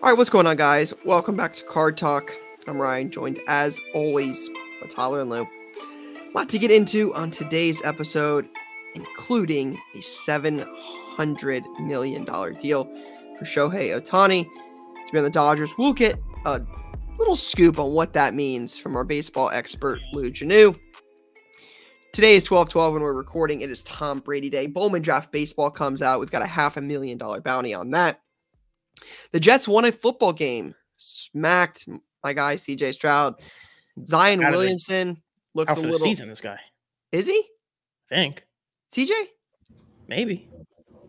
All right, what's going on, guys? Welcome back to Card Talk. I'm Ryan, joined as always by Tyler and Lou. A lot to get into on today's episode, including a $700 million deal for Shohei Ohtani to be on the Dodgers. We'll get a little scoop on what that means from our baseball expert, Lou Janu. Today is 12/12 when we're recording. It is Tom Brady Day. Bowman Draft Baseball comes out. We've got a $500,000 bounty on that. The Jets won a football game. Smacked my guy, CJ Stroud. Zion Williamson looks out for a little... the season, this guy. Is he? I think. CJ? Maybe.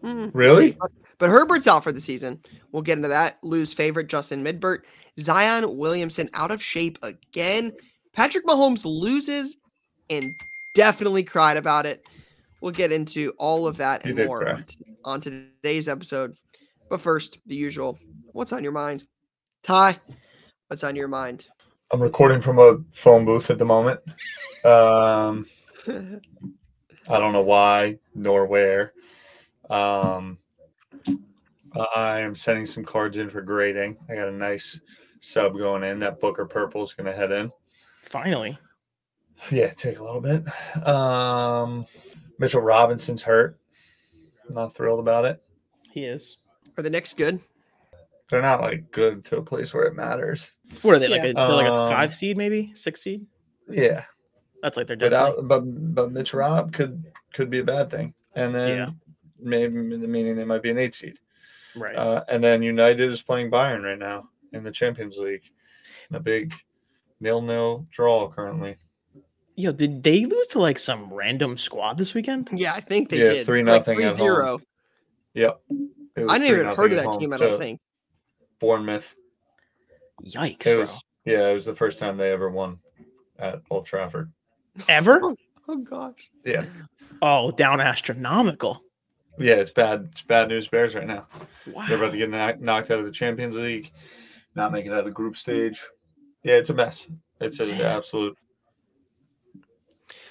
Really? But Herbert's out for the season. We'll get into that. Lou's favorite, Justin Midbert. Zion Williamson out of shape again. Patrick Mahomes loses and definitely cried about it. We'll get into all of that and more on today's episode. But first, the usual. What's on your mind? Ty, what's on your mind? I'm recording from a phone booth at the moment. I don't know why nor where. I am sending some cards in for grading. I got a nice sub going in. That Booker Purple is going to head in. Finally. Yeah, take a little bit. Mitchell Robinson's hurt. I'm not thrilled about it. He is. Are the Knicks good? They're not like good to a place where it matters. What are they, they're like a 5 seed, maybe 6 seed? Yeah, that's like their destiny. But Mitch Rob could be a bad thing, and then maybe meaning they might be an 8 seed, right? And then United is playing Bayern right now in the Champions League, in a big 0-0 draw currently. Yo, did they lose to like some random squad this weekend? Yeah, I think they did. 3-0 like 3-0. Yep. I never even heard of that team, I don't think. Bournemouth. Yikes, bro. Yeah, it was the first time they ever won at Old Trafford. Ever? Oh gosh. Yeah. Oh, down astronomical. Yeah, it's bad. It's bad news Bears right now. Wow. They're about to get knocked out of the Champions League, not make it out of the group stage. Yeah, it's a mess. It's an absolute.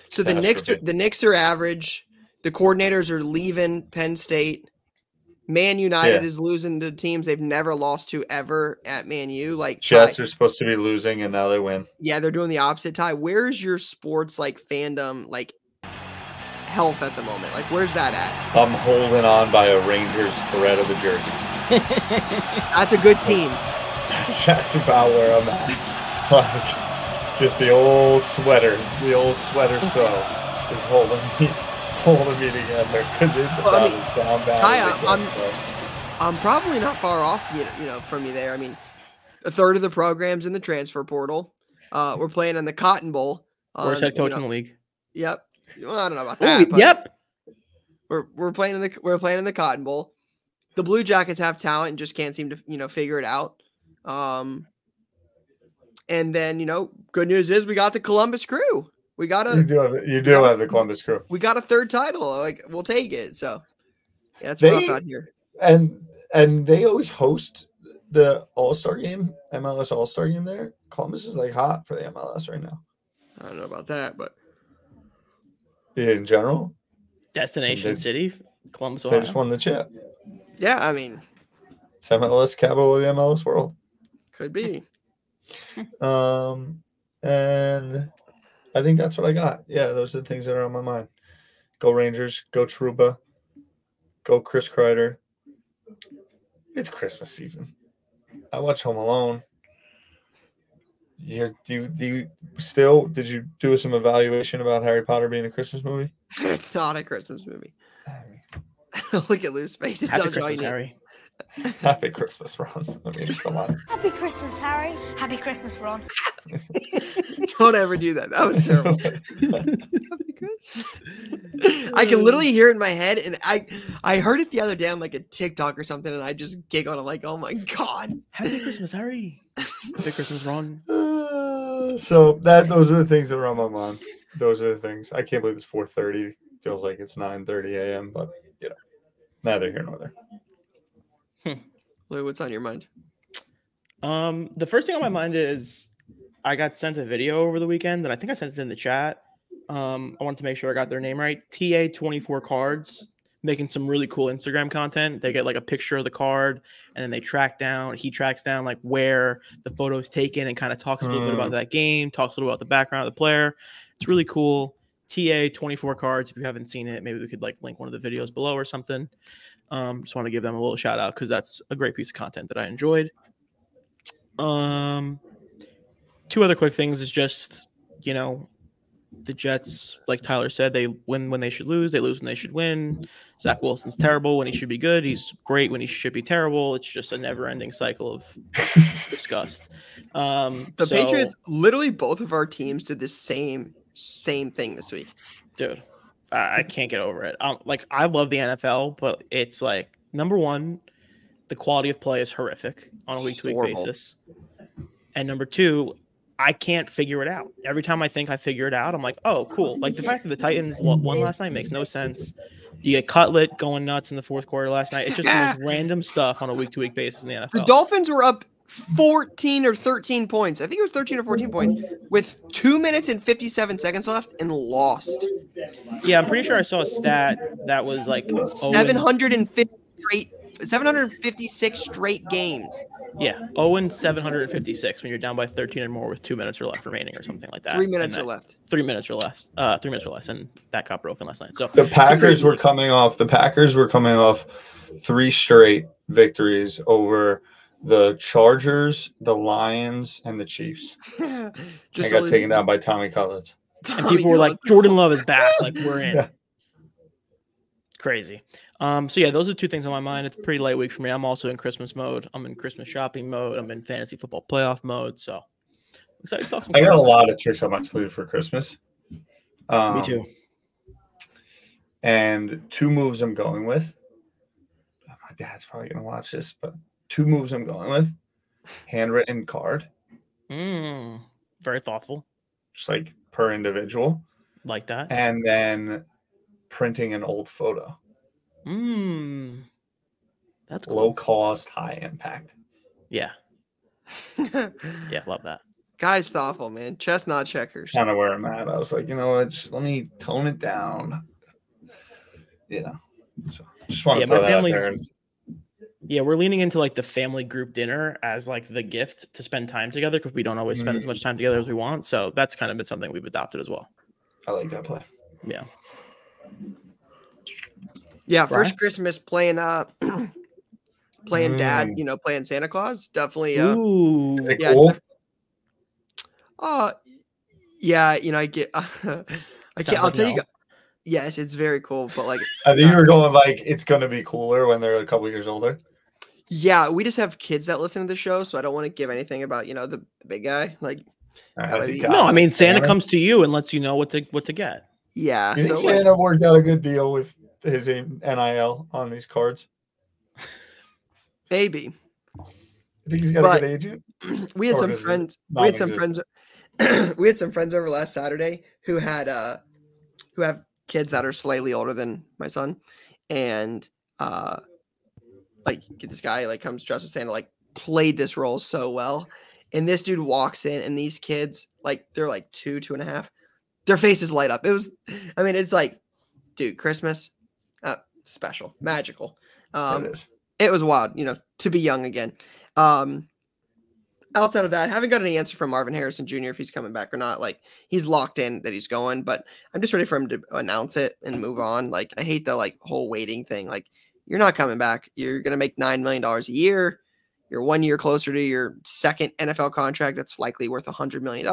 So the Knicks are average. The coordinators are leaving Penn State. Man United is losing to teams they've never lost to ever at Man U. Like Jets are supposed to be losing and now they win. Yeah, they're doing the opposite. Ty, where's your sports fandom health at the moment? Like, where's that at? I'm holding on by a Rangers thread of a jersey. That's a good team. That's about where I'm at. Like, just the old sweater so is holding me together because it's about as down bad. Ty, I'm probably not far off, from you there. I mean, a third of the program's in the transfer portal. We're playing in the Cotton Bowl. Worst head coach in the league. Yep. Well, I don't know about that. Ooh, yep. We're playing in the Cotton Bowl. The Blue Jackets have talent and just can't seem to figure it out. And then good news is we got the Columbus Crew. We got you do have the Columbus Crew. We got a third title. We'll take it. So yeah, that's rough out here. And they always host the All-Star game, MLS All-Star game there. Columbus is hot for the MLS right now. I don't know about that, but in general, destination city, Columbus, Ohio. They just won the chip. Yeah, I mean, it's MLS capital of the MLS world. Could be. And I think that's what I got. Yeah, those are the things that are on my mind. Go Rangers. Go Trouba. Go Chris Kreider. It's Christmas season. I watch Home Alone. Did you do some evaluation about Harry Potter being a Christmas movie? It's not a Christmas movie. Look at Lou's face. It tells you all you need. Harry. Happy Christmas, Ron. I mean, come on. Happy Christmas, Harry. Happy Christmas, Ron. Don't ever do that. That was terrible. I can literally hear it in my head, and I heard it the other day on a TikTok or something, and I just giggled. I'm like, oh my god. Happy Christmas, Harry. Happy Christmas, Ron. So those are the things that are on my mind. Those are the things. I can't believe it's 4:30. Feels like it's 9:30 a.m., but neither here nor there. Lou, what's on your mind? The first thing on my mind is I got sent a video over the weekend, and I think I sent it in the chat. I wanted to make sure I got their name right. TA24 Cards making some really cool Instagram content. They get like a picture of the card, and then he tracks down like where the photo is taken and kind of talks a little bit about that game, talks a little about the background of the player. It's really cool. TA 24 cards. If you haven't seen it, maybe we could like link one of the videos below or something. Just want to give them a little shout out because that's a great piece of content that I enjoyed. Two other quick things is just, the Jets, like Tyler said, they win when they should lose. They lose when they should win. Zach Wilson's terrible when he should be good. He's great when he should be terrible. It's just a never-ending cycle of disgust. The Patriots, literally both of our teams did the same thing this week. Dude, I can't get over it. I love the NFL, but it's like, number one, the quality of play is horrific on a week-to-week basis. And number two, I can't figure it out. Every time I think I figure it out, I'm like, oh, cool. Like the fact that the Titans won last night makes no sense. You get Cutlet going nuts in the fourth quarter last night. It's just the most random stuff on a week-to-week basis in the NFL. The Dolphins were up 14 or 13 points. I think it was 13 or 14 points with 2 minutes and 57 seconds left and lost. Yeah, I'm pretty sure I saw a stat that was like 756 straight games. Yeah, 756 when you're down by 13 or more with 2 minutes or left remaining or something like that. 3 minutes or left. 3 minutes or less. 3 minutes or less, and that got broken last night. So the Packers were coming off 3 straight victories over the Chargers, the Lions, and the Chiefs. They got taken down by Tommy Cutlets. And people were like, Jordan Love is back. Like, we're in. Yeah. Crazy. So yeah, those are two things on my mind. It's a pretty light week for me. I'm also in Christmas mode. I'm in Christmas shopping mode. I'm in fantasy football playoff mode. So I'm excited to talk some. I got a lot of tricks on my sleeve for Christmas. Me too. And 2 moves I'm going with. My dad's probably gonna watch this, but 2 moves I'm going with. Handwritten card. Very thoughtful. Just like per individual. Like that. And then printing an old photo. That's cool. Low cost, high impact. Yeah. Yeah, love that. Guy's thoughtful, man. Chestnut checkers. Kind of where I'm at. I was like, you know what? Just let me tone it down. So just want to throw that out there. Yeah, we're leaning into like the family group dinner as like the gift to spend time together because we don't always spend as much time together as we want. So that's kind of been something we've adopted as well. I like that play. Yeah. Yeah, first Christmas playing playing dad, playing Santa Claus. Definitely Ooh. Is it cool? Yeah, I get I'll tell you. Yes, it's very cool, but like I think you were going like it's gonna be cooler when they're a couple years older. Yeah, we just have kids that listen to the show, so I don't want to give anything about the big guy. Like no, I mean Santa comes to you and lets you know what to get. Yeah. You think Santa worked out a good deal with his NIL on these cards? Maybe. I think he's got a good agent. We had some friends. We had some friends over last Saturday who have kids that are slightly older than my son, and this guy comes dressed as Santa, played this role so well, and this dude walks in, and these kids they're 2.5, their faces light up. It's like, dude, Christmas, special, magical. It was wild, to be young again. Outside of that, haven't got any answer from Marvin Harrison Jr. if he's coming back or not. He's locked in that he's going, but I'm just ready for him to announce it and move on. I hate the whole waiting thing. You're not coming back. You're gonna make $9 million a year. You're 1 year closer to your second NFL contract that's likely worth $100 million.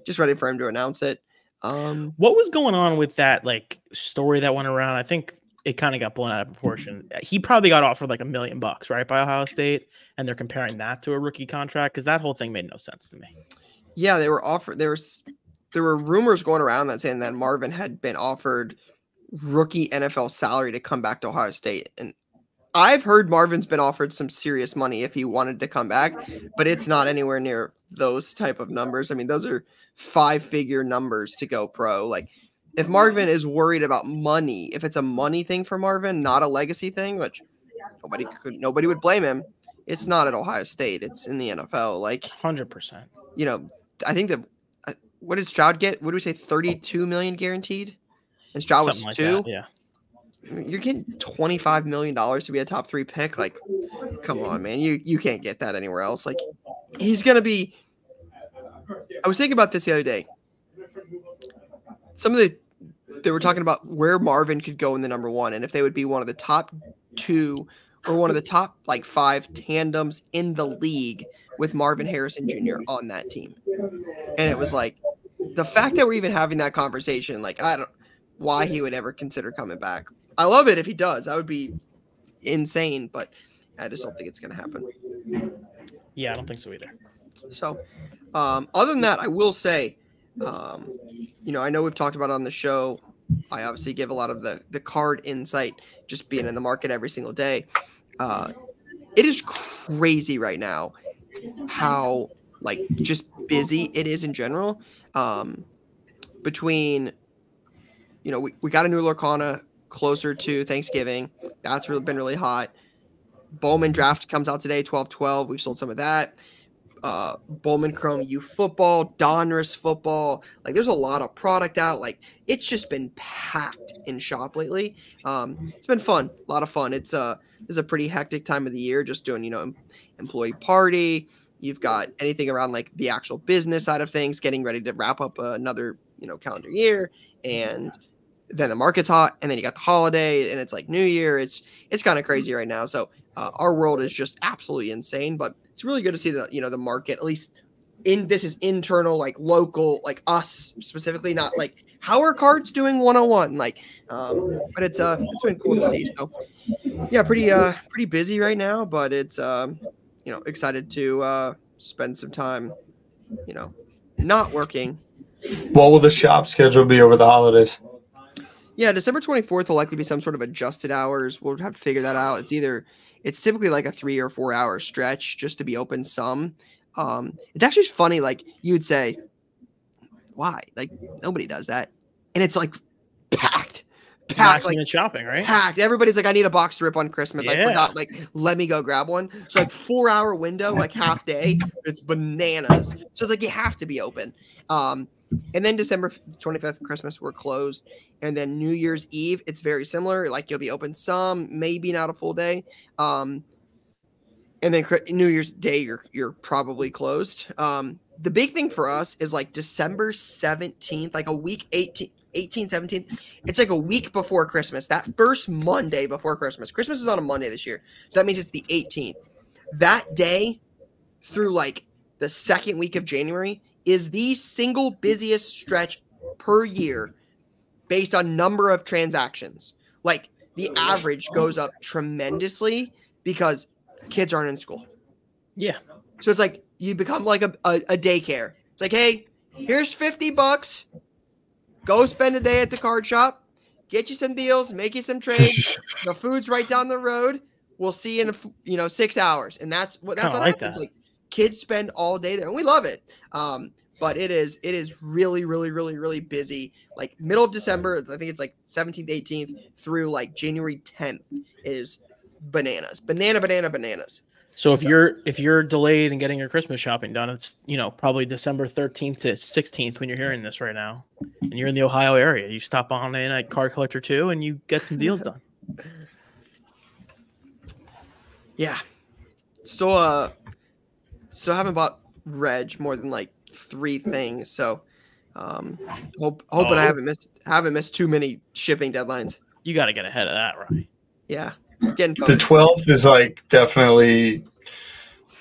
Just ready for him to announce it. What was going on with that story that went around? I think it kind of got blown out of proportion. He probably got offered $1 million, right, by Ohio State, and they're comparing that to a rookie contract because that whole thing made no sense to me. Yeah, they were offered. There were rumors going around that saying that Marvin had been offered rookie NFL salary to come back to Ohio State, and I've heard Marvin's been offered some serious money if he wanted to come back, but it's not anywhere near those type of numbers. Those are 5-figure numbers to go pro. If Marvin is worried about money, if it's a money thing for Marvin, not a legacy thing, which nobody would blame him. It's not at Ohio State. It's in the NFL. 100%. I think what did Stroud get? What did we say? $32 million guaranteed? And Stroud was 2. Yeah. You're getting $25 million to be a top 3 pick. Like, come on, man. You can't get that anywhere else. Like, he's going to be. I was thinking about this the other day. They were talking about where Marvin could go in the number 1 and if they would be one of the top 2 or one of the top 5 tandems in the league with Marvin Harrison Jr. on that team. And it was like the fact that we're even having that conversation, like, I don't why he would ever consider coming back. I love it if he does. That would be insane, but I just don't think it's going to happen. Yeah, I don't think so either. So, other than that, I will say, I know we've talked about it on the show. I obviously give a lot of the card insight, just being in the market every single day. It is crazy right now how just busy it is in general. Between, we got a new Lorcana closer to Thanksgiving. That's been really hot. Bowman draft comes out today, 12/12. We've sold some of that. Bowman Chrome U football, Donruss football. There's a lot of product out. It's just been packed in shop lately. It's been fun, a lot of fun. It's a pretty hectic time of the year, just doing, employee party. You've got anything around the actual business side of things, getting ready to wrap up another, calendar year. And then the market's hot, and then you got the holiday, and it's New Year. It's kind of crazy right now. So our world is just absolutely insane, but it's really good to see the market, at least this is internal, local, us specifically, not how are cards doing 101, but it's been cool to see. So yeah, pretty busy right now, but it's excited to spend some time, not working. What will the shop schedule be over the holidays? Yeah, December 24th will likely be some sort of adjusted hours. We'll have to figure that out. It's typically a 3 or 4 hour stretch just to be open some. It's actually funny. You'd say, why? Nobody does that. And it's packed. Last minute shopping, right? Packed. Everybody's I need a box to rip on Christmas. Yeah. I forgot. Let me go grab one. So 4 hour window, half day. It's bananas. So it's you have to be open. And then December 25th, Christmas, we're closed. And then New Year's Eve, it's very similar. You'll be open some, maybe not a full day. And then New Year's Day, you're probably closed. The big thing for us is December 17th, a week 18th, 17th. It's a week before Christmas. That first Monday before Christmas. Christmas is on a Monday this year. So that means it's the 18th. That day through the second week of January is the single busiest stretch per year based on number of transactions. The average goes up tremendously because kids aren't in school. Yeah. So it's you become a daycare. It's hey, here's $50. Go spend a day at the card shop. Get you some deals. Make you some trades. The food's right down the road. We'll see you in 6 hours. And that's what happens. Kids spend all day there, and we love it. But it is really, really, really, really busy. Middle of December, I think it's 17th, 18th through January 10th is bananas. Bananas. So if you're delayed in getting your Christmas shopping done, it's probably December 13th to 16th when you're hearing this right now, and you're in the Ohio area. You stop on in at Card Collector 2 and you get some deals done. Yeah. So haven't bought Reg more than 3 things. So hoping I haven't missed too many shipping deadlines. You got to get ahead of that, right? Yeah. Getting the 12th is definitely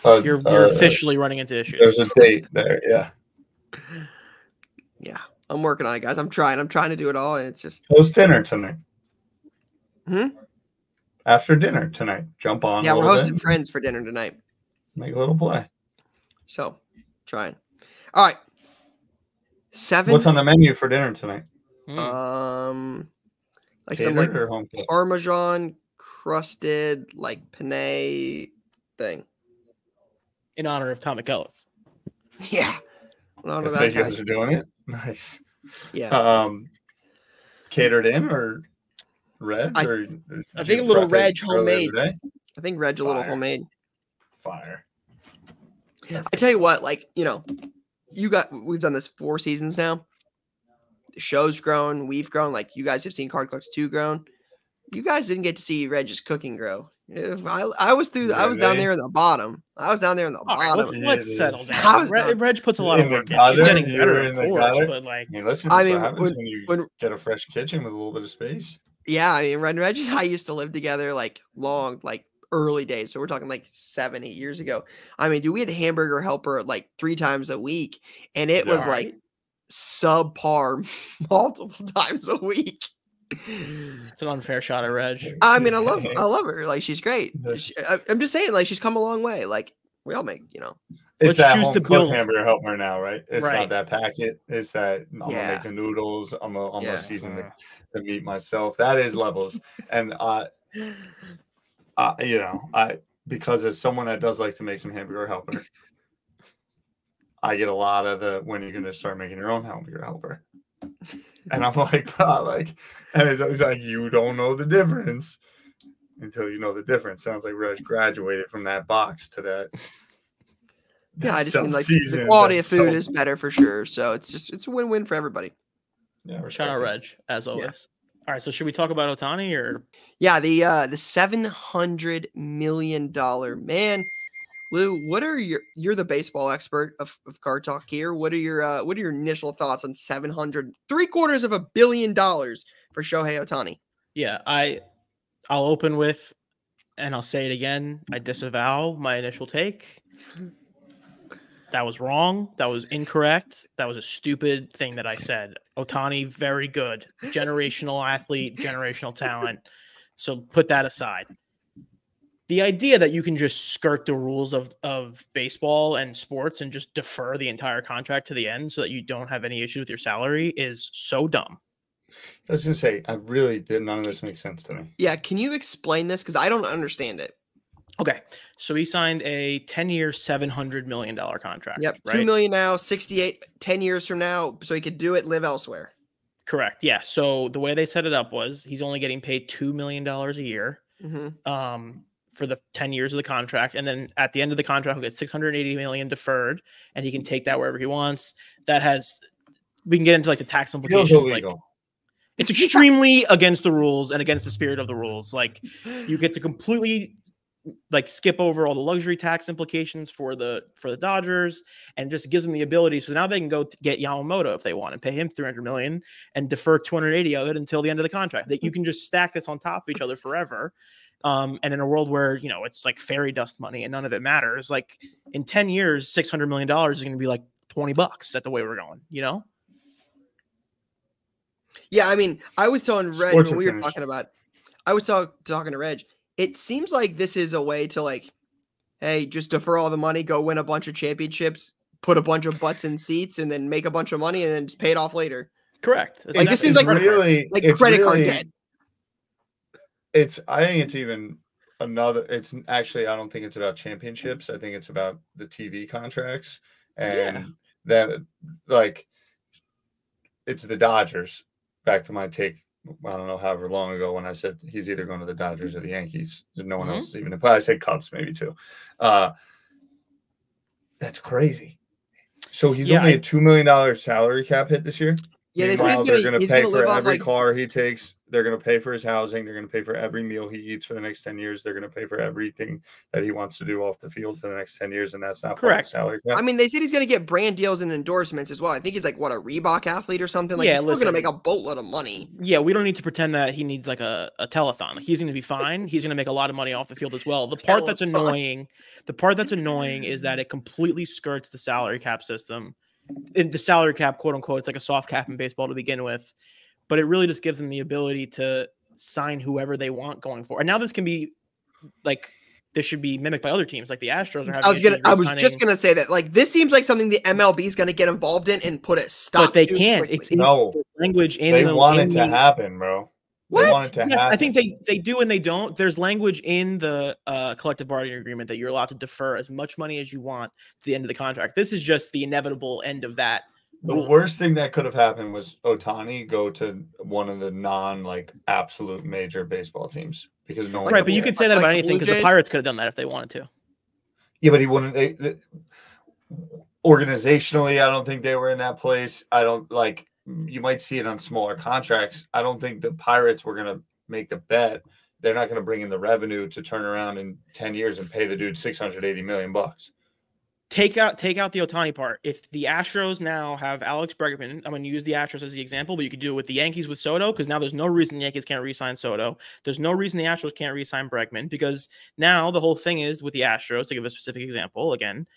you're officially running into issues. There's a date there, yeah. Yeah, I'm working on it, guys. I'm trying to do it all, and it's just host dinner tonight. After dinner tonight, jump on. Yeah, we're hosting friends for dinner tonight. Make a little play. So, trying. All right. 7. What's on the menu for dinner tonight? Some Catered or home cooked? Parmesan crusted penne thing. In honor of Tom McKellis. Yeah. In honor of If that you guys are doing it. Nice. Yeah. Catered in or Reg? I think a little Reg homemade. I think Reg a little homemade. Fire. I tell you what, we've done this 4 seasons now. The show's grown, we've grown. You guys have seen Card Collector 2 grown. You guys didn't get to see Reg's cooking grow. I was down there in the bottom. I was down there in the bottom. Let's settle down. Reg puts a lot of work in. She's getting better, of course, but like, listen, what happens when you get a fresh kitchen with a little bit of space? Yeah, I mean, Reg and I used to live together like early days. So we're talking like 7-8 years ago. I mean, dude, we had a hamburger helper like 3 times a week, and it was like subpar multiple times a week. It's an unfair shot at Reg. I mean, I love her. Like, she's great. I'm just saying, like, she's come a long way. Like, we all make, It's that home cooked hamburger helper now, right? It's not that packet. It's that I'm gonna make the noodles. I'm gonna season the meat myself. That is levels. And because as someone that does like to make some hamburger helper, I get a lot of the when you're gonna start making your own hamburger helper. And I'm like, and it's always like, you don't know the difference until you know the difference. Sounds like Reg graduated from that box to that. Yeah, I just mean like the quality of food is better for sure. So it's a win-win for everybody. Yeah, shout out Reg as always. Yeah. All right, so should we talk about Ohtani or? Yeah, the $700 million man. Lou, what are you're the baseball expert of Card Talk here. What are your initial thoughts on $700 million for Shohei Ohtani? Yeah, I'll open with, and I'll say it again. I disavow my initial take. That was wrong. That was incorrect. That was a stupid thing that I said. Ohtani, very good. Generational athlete, generational talent. So put that aside. The idea that you can just skirt the rules of baseball and sports and just defer the entire contract to the end so that you don't have any issue with your salary is so dumb. I was going to say, none of this makes sense to me. Yeah, can you explain this? Because I don't understand it. Okay, so he signed a 10-year, $700 million contract. Yep, right? $2 million now, 68, 10 years from now, so he could do it, live elsewhere. Correct, yeah. So the way they set it up was he's only getting paid $2 million a year for the 10 years of the contract, and then at the end of the contract, he'll get $680 million deferred, and he can take that wherever he wants. We can get into like the tax implications. Like, it's extremely against the rules and against the spirit of the rules. Like, you get to completely like skip over all the luxury tax implications for the Dodgers, and just gives them the ability. So now they can go get Yamamoto if they want and pay him $300 million and defer 280 of it until the end of the contract. That you can just stack this on top of each other forever. And in a world where, it's like fairy dust money and none of it matters, like in 10 years, $600 million is going to be like $20 at the way we're going, Yeah. I mean, I was telling Reg when we were talking about, I was talking to Reg. It seems like this is a way to like, hey, just defer all the money, go win a bunch of championships, put a bunch of butts in seats, and then make a bunch of money and then just pay it off later. Correct. Like this seems like credit card debt. I think it's even another. It's actually, I don't think it's about championships. I think it's about the TV contracts and that, like, it's the Dodgers. Back to my take. I don't know, however long ago when I said he's either going to the Dodgers or the Yankees. No one else is even. I said Cubs maybe too. That's crazy. So he's only a $2 million salary cap hit this year. Yeah, they're going to pay for every car he takes. They're going to pay for his housing. They're going to pay for every meal he eats for the next 10 years. They're going to pay for everything that he wants to do off the field for the next 10 years, and that's not correct. Salary cap. I mean, they said he's going to get brand deals and endorsements as well. I think he's like, a Reebok athlete or something. Like, he's still going to make a boatload of money. Yeah, we don't need to pretend that he needs like a telethon. He's going to be fine. He's going to make a lot of money off the field as well. The part that's annoying is that it completely skirts the salary cap system. The salary cap, quote unquote, it's like a soft cap in baseball to begin with, but it really just gives them the ability to sign whoever they want going forward. And now this can be like, this should be mimicked by other teams, like the Astros are having. I was just gonna say that, like, this seems like something the MLB is gonna get involved in and put a stop. But they can't. It's in language in they want it to happen, bro. What? They want it to happen. I think they do and they don't. There's language in the collective bargaining agreement that you're allowed to defer as much money as you want to the end of the contract. This is just the inevitable end of that. The worst thing that could have happened was Ohtani go to one of the absolute major baseball teams because no one. Right, but you could say that about anything because the Pirates could have done that if they wanted to. Yeah, but he wouldn't. Organizationally, I don't think they were in that place. I don't like. You might see it on smaller contracts. I don't think the Pirates were going to make the bet, they're not going to bring in the revenue to turn around in 10 years and pay the dude $680 million. Take out the Ohtani part. If the Astros now have Alex Bregman, I'm going to use the Astros as the example, but you could do it with the Yankees with Soto, because now there's no reason the Yankees can't re-sign Soto. There's no reason the Astros can't re-sign Bregman, because now the whole thing is with the Astros, to give a specific example, again,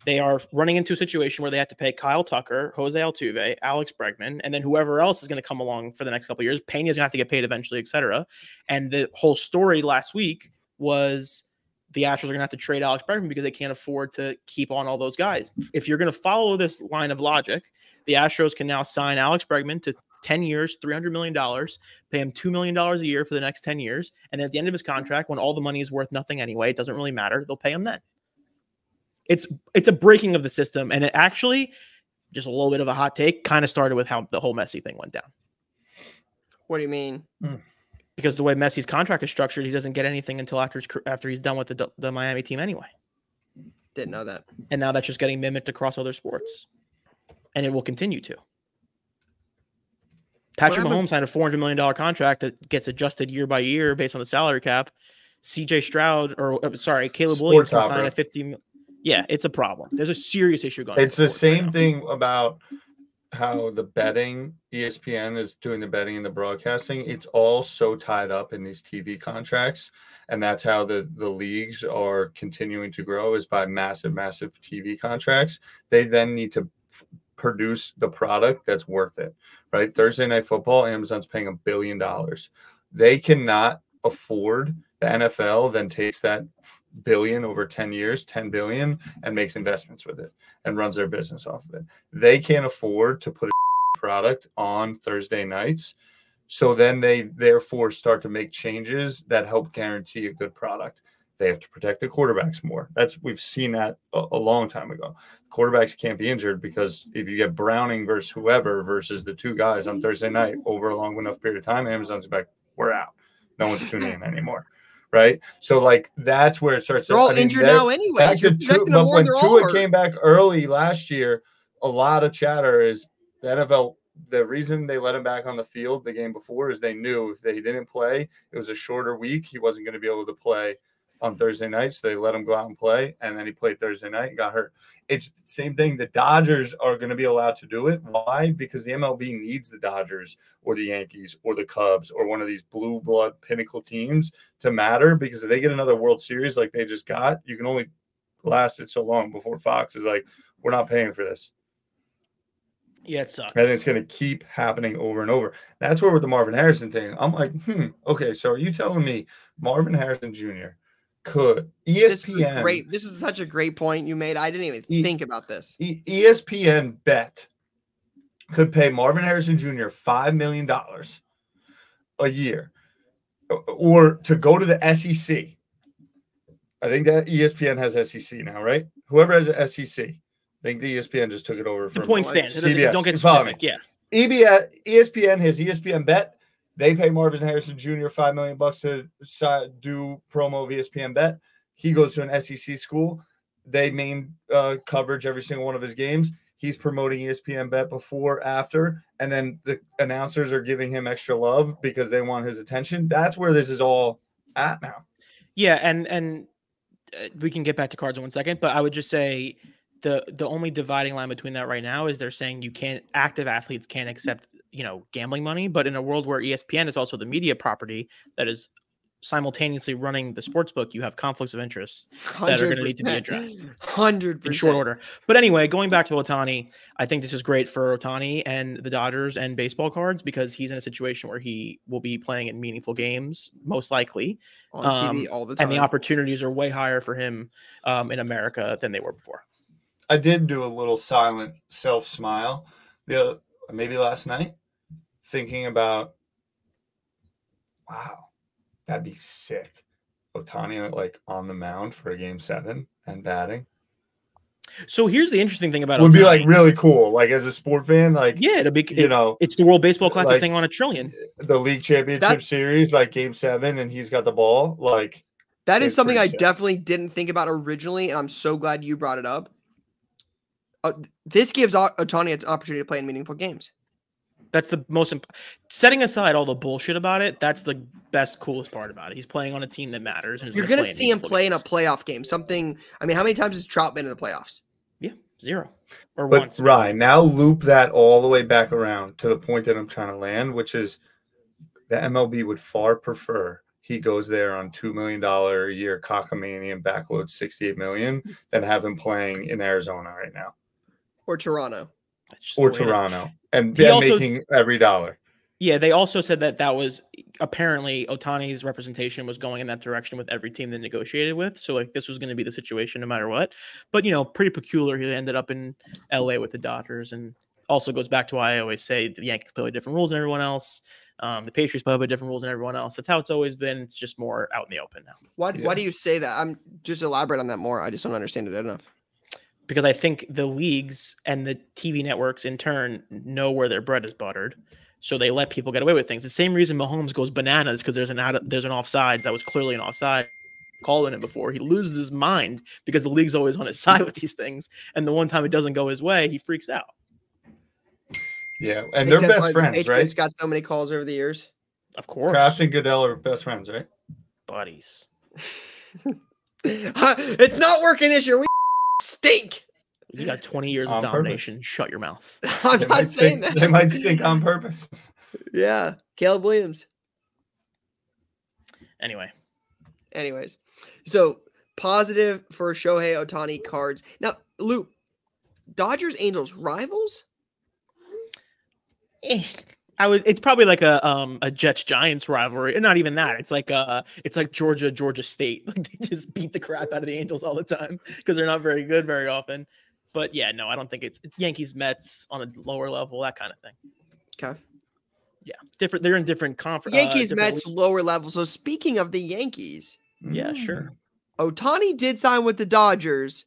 they are running into a situation where they have to pay Kyle Tucker, Jose Altuve, Alex Bregman, and then whoever else is going to come along for the next couple of years. Pena's going to have to get paid eventually, et cetera. And the whole story last week was the Astros are going to have to trade Alex Bregman because they can't afford to keep on all those guys. If you're going to follow this line of logic, the Astros can now sign Alex Bregman to 10 years, $300 million, pay him $2 million a year for the next 10 years. And at the end of his contract, when all the money is worth nothing anyway, it doesn't really matter. They'll pay him then. It's a breaking of the system. And it actually, just a little bit of a hot take, kind of started with how the whole Messi thing went down. What do you mean? Because the way Messi's contract is structured, he doesn't get anything until after he's done with the Miami team anyway. Didn't know that. And now that's just getting mimicked across other sports. And it will continue to. Patrick Mahomes signed a $400 million contract that gets adjusted year by year based on the salary cap. CJ Stroud, Caleb Williamson signed a $50 million. Yeah, it's a problem. There's a serious issue going on. It's the same thing about how the betting, ESPN is doing the betting and the broadcasting. It's all so tied up in these TV contracts. And that's how the leagues are continuing to grow, is by massive, massive TV contracts. They then need to produce the product that's worth it, right? Thursday Night Football, Amazon's paying $1 billion. They cannot afford, the NFL then takes that billion over 10 years, 10 billion, and makes investments with it and runs their business off of it. They can't afford to put a product on Thursday nights. So then they therefore start to make changes that help guarantee a good product. They have to protect the quarterbacks more. We've seen that a long time ago. Quarterbacks can't be injured, because if you get Browning versus whoever versus the two guys on Thursday night over a long enough period of time, Amazon's back, we're out. No one's tuning in anymore. Right. So that's where it starts. They're all injured now anyway. But when Tua came back early last year, a lot of chatter is the NFL. The reason they let him back on the field the game before is they knew if he didn't play, it was a shorter week. He wasn't going to be able to play on Thursday night. So they let him go out and play. And then he played Thursday night and got hurt. It's the same thing. The Dodgers are going to be allowed to do it. Why? Because the MLB needs the Dodgers or the Yankees or the Cubs or one of these blue blood pinnacle teams to matter, because if they get another World Series like they just got, you can only last it so long before Fox is like, we're not paying for this. Yeah, it sucks. And it's going to keep happening over and over. That's where with the Marvin Harrison thing, I'm like, okay, so are you telling me Marvin Harrison Jr. could ESPN? This is such a great point you made. I didn't even think about this. ESPN bet could pay Marvin Harrison Jr. $5 million a year, or to go to the SEC. I think that ESPN has SEC now, right? Whoever has the SEC. I think the ESPN just took it over from the point stands. CBS. Don't get specific. Yeah. ESPN has ESPN bet. They pay Marvin Harrison Jr. $5 million to do promo of ESPN bet. He goes to an SEC school. They main coverage every single one of his games. He's promoting ESPN bet before, after, and then the announcers are giving him extra love because they want his attention. That's where this is all at now. Yeah, and we can get back to cards in 1 second, but I would just say the only dividing line between that right now is they're saying active athletes can't accept, gambling money, but in a world where ESPN is also the media property that is simultaneously running the sports book, you have conflicts of interest that are going to need to be addressed 100% in short order. But anyway, going back to Ohtani, I think this is great for Ohtani and the Dodgers and baseball cards, because he's in a situation where he will be playing in meaningful games, most likely on TV all the time. And the opportunities are way higher for him in America than they were before. I did do a little silent self smile maybe last night, thinking about, wow, that'd be sick. Ohtani on the mound for a Game 7 and batting. So here's the interesting thing about it. Would Ohtani. be really cool. As a sport fan, yeah, it'll be it's the World Baseball Classic thing on a trillion. The League Championship Series, Game 7, and he's got the ball. That is something I definitely didn't think about originally, and I'm so glad you brought it up. This gives Ohtani an opportunity to play in meaningful games. That's the most setting aside all the bullshit about it. That's the best, coolest part about it. He's playing on a team that matters. And you're going to see him play in a playoff game. Something. I mean, how many times has Trout been in the playoffs? Yeah, 0 or but once. Ryan, now loop that all the way back around to the point that I'm trying to land, which is the MLB would far prefer he goes there on $2 million a year cockamamie and backloads $68 million than have him playing in Arizona right now Or Toronto. or Toronto, and he they're also, making every dollar. Yeah, they also said that was apparently Ohtani's representation was going in that direction with every team they negotiated with. So like this was going to be the situation no matter what. But pretty peculiar. He ended up in LA with the Dodgers, and also goes back to why I always say the Yankees play different rules than everyone else. The Patriots play by different rules than everyone else. That's how it's always been. It's just more out in the open now. Why do you say that? I'm just elaborate on that more. I just don't understand it enough. Because I think the leagues and the TV networks in turn know where their bread is buttered. So they let people get away with things. The same reason Mahomes goes bananas because there's an offsides that was clearly an offside calling it before. He loses his mind because the league's always on his side with these things. And the one time it doesn't go his way, he freaks out. Yeah, and they're best friends, Patriots right? Got so many calls over the years. Of course. Kraft and Goodell are best friends, right? Buddies. It's not working this year. We stink. You got 20 years of domination. Purpose. Shut your mouth. I'm not saying that. They might stink on purpose. Yeah. Caleb Williams. Anyways. So positive for Shohei Ohtani cards. Now, Lou, Dodgers Angels rivals? It's probably like a Jets Giants rivalry. Not even that. It's like Georgia State. Like they just beat the crap out of the Angels all the time because they're not very good very often. But yeah, no, I don't think it's Yankees Mets on a lower level, that kind of thing. Okay. Yeah, different. They're in different conference. Yankees Mets lower level. So speaking of the Yankees, yeah, sure. Ohtani did sign with the Dodgers,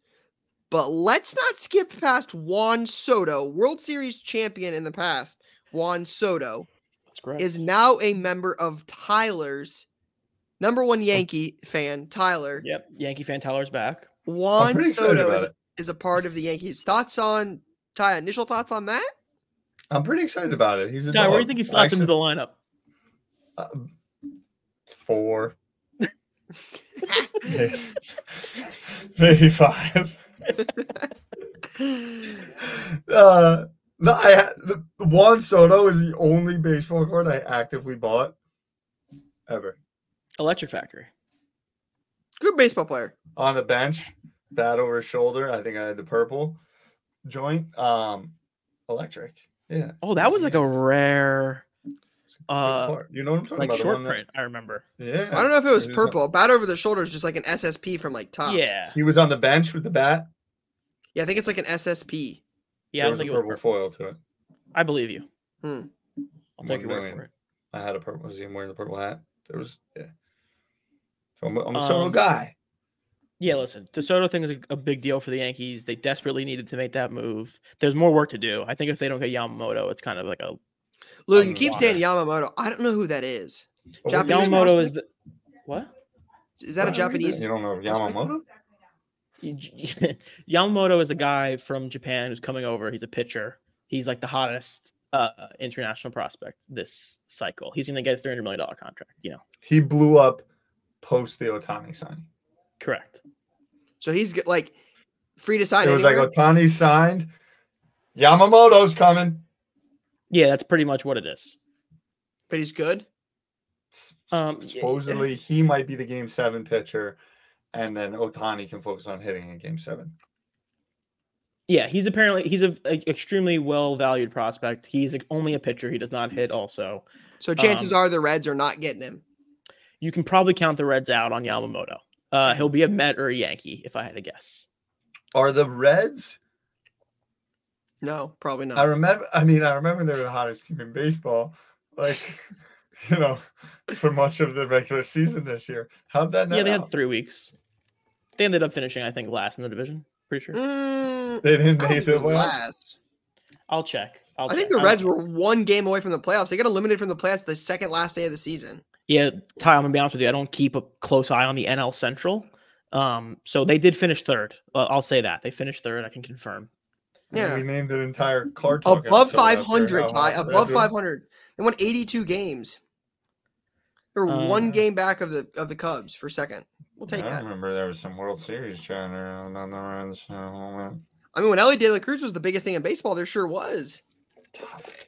but let's not skip past Juan Soto, World Series champion in the past. Juan Soto is now a member of Tyler's number one Yankee fan, Tyler. Yep, Yankee fan Tyler's back. Juan Soto is a part of the Yankees. Initial thoughts on that? I'm pretty excited about it. He's a Ty, where do you think he slots into the lineup? 4. Maybe 5. The Juan Soto is the only baseball card I actively bought ever. Electric Factory. Good baseball player. On the bench, bat over his shoulder. I think I had the purple joint. Electric. Yeah. Oh, that was like a rare you know what I'm talking about? Short print, I remember. Yeah. I don't know if it was purple. Bat over the shoulder is just like an SSP from like Topps. Yeah. He was on the bench with the bat. Yeah, I think it's like an SSP. Yeah, I don't think it was purple foil to it. I believe you. I'll take your word for it. I had a purple. Was he wearing the purple hat? There was, yeah. So I'm a Soto guy. Yeah, listen, the Soto thing is a big deal for the Yankees. They desperately needed to make that move. There's more work to do. I think if they don't get Yamamoto, it's kind of like a. Lou, you keep saying Yamamoto. I don't know who that is. Japanese Yamamoto is the what? Is that a Japanese? You don't know Yamamoto? Yamamoto is a guy from Japan who's coming over. He's a pitcher. He's like the hottest international prospect this cycle. He's going to get a $300 million contract. He blew up post the Ohtani signing. Correct. So he's like free to sign. It was anywhere? like Ohtani signed. Yamamoto's coming. Yeah, that's pretty much what it is. But he's good. Supposedly, he might be the Game 7 pitcher, and then Ohtani can focus on hitting in Game 7. Yeah, he's an extremely well valued prospect. He's only a pitcher. He does not hit. Also, so chances are the Reds are not getting him. You can probably count the Reds out on Yamamoto. He'll be a Met or a Yankee, if I had to guess. Are the Reds? No, probably not. I remember they were the hottest team in baseball, for much of the regular season this year. How'd that net they out? had 3 weeks. They ended up finishing, I think, last in the division. Pretty sure. They didn't make the last. I'll check. I think the Reds were 1 game away from the playoffs. They got eliminated from the playoffs the second last day of the season. Yeah, Ty, I'm going to be honest with you. I don't keep a close eye on the NL Central. So they did finish third. I'll say that. They finished third. I can confirm. Yeah. We named an entire card talk Above episode after 500, how Ty. hot Above they're doing. 500. They won 82 games. They were one game back of the Cubs for second. We'll take I that. remember there was some World Series chatting around on the runs. I mean, when Ellie De La Cruz was the biggest thing in baseball, there sure was.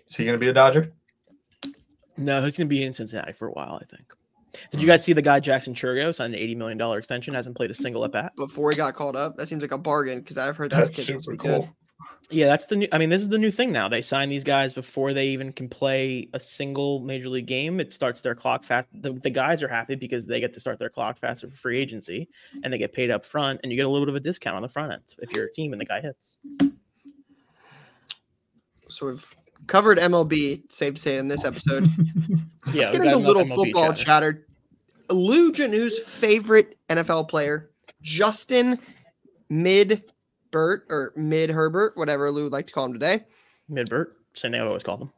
Is he going to be a Dodger? No, he's going to be in Cincinnati for a while, I think. Did you guys see the guy Jackson Churro signed an $80 million extension? Hasn't played a single at bat Before he got called up, that seems like a bargain because I've heard that's super good. cool. Yeah, that's the new. I mean, this is the new thing now. They sign these guys before they even can play a single major league game. It starts their clock fast. The guys are happy because they get to start their clock faster for free agency, and they get paid up front, and you get a little bit of a discount on the front end if you're a team and the guy hits. So we've covered MLB, safe to say, in this episode. Yeah, let's get into a little football chatter. Lou Janu's favorite NFL player, Justin Mid-Herbert, whatever Lou would like to call him today. Midbert, same thing I always call them.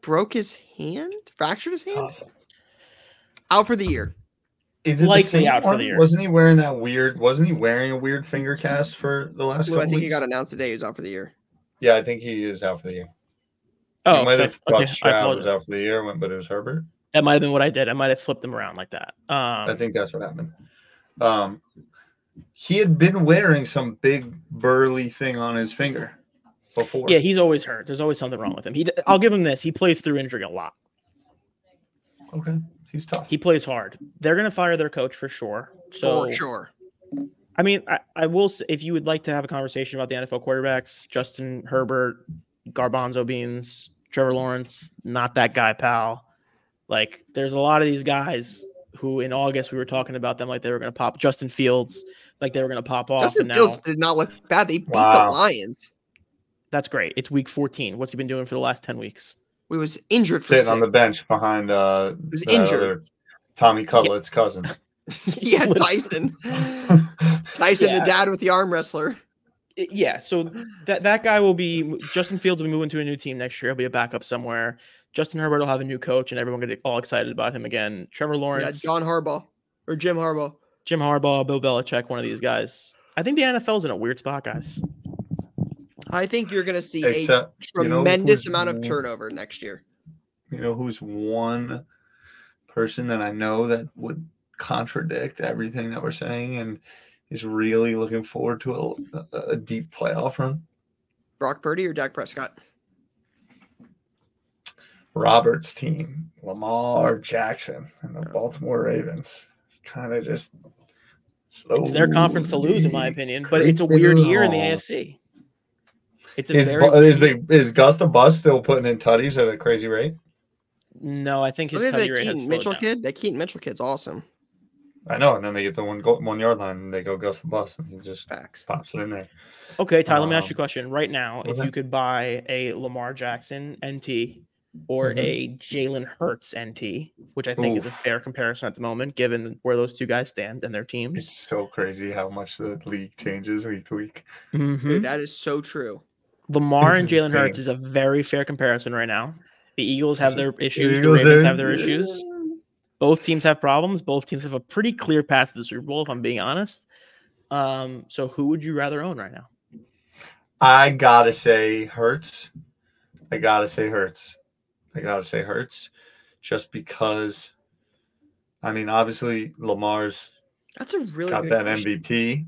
Broke his hand, fractured his hand, out for the year. Is it likely out for the year? Wasn't he wearing that weird? Wasn't he wearing a weird finger cast for the last? Lou, I think weeks? he got announced today. He's out for the year. Yeah, I think he is out for the year. Oh, he might have thought Stroud I was out for the year, but it was Herbert. That might have been what I did. I might have flipped them around like that. I think that's what happened. He had been wearing some big burly thing on his finger before. Yeah, he's always hurt. There's always something wrong with him. I'll give him this. He plays through injury a lot. Okay, he's tough. He plays hard. They're going to fire their coach for sure. So, for sure. I mean, I will say, if you would like to have a conversation about the NFL quarterbacks, Justin Herbert, Garbanzo Beans, Trevor Lawrence, not that guy, pal. Like, there's a lot of these guys who in August we were talking about them like they were going to pop. Justin Fields, like they were going to pop off. Justin and Fields now, did not look bad. They beat the Lions. That's great. It's week 14. What's he been doing for the last 10 weeks? We was injured for sitting 6. on the bench behind injured. Tommy Cutlett's cousin. Yeah, Tyson. Tyson, Yeah. the dad with the arm wrestler. Yeah, so that guy will be – Justin Fields will be moving to a new team next year. He'll be a backup somewhere. Justin Herbert will have a new coach, and everyone will get all excited about him again. Trevor Lawrence. Yeah, John Harbaugh or Jim Harbaugh. Jim Harbaugh, Bill Belichick, one of these guys. I think the NFL's in a weird spot, guys. I think you're going to see Except, a tremendous amount of turnover next year. You know who's one person that I know that would contradict everything that we're saying and is really looking forward to a deep playoff run? Brock Purdy or Dak Prescott? Robert's team, Lamar Jackson, and the Baltimore Ravens. Kind of just it's their conference to lose, in my opinion, but it's a weird year in the ASC. It's is Gus the Bus still putting in tutties at a crazy rate? No, I think his that rate has Keaton Mitchell down. kid. That Keaton Mitchell kid's awesome. I know, and then they get the 1 yard line, and they go Gus the Bus, and he just pops it in there. Okay, Ty, let me ask you a question. Right now, if okay. you could buy a Lamar Jackson NT or a Jalen Hurts NT, which I think is a fair comparison at the moment, given where those two guys stand and their teams. It's so crazy how much the league changes week to week. Mm-hmm. Dude, that is so true. Lamar and Jalen Hurts is a very fair comparison right now. The Eagles have their issues. The Ravens have their issues. Both teams have problems. Both teams have a pretty clear path to the Super Bowl, if I'm being honest. So who would you rather own right now? I gotta say Hurts. Just because, I mean, obviously Lamar's that's a really got good that question. MVP.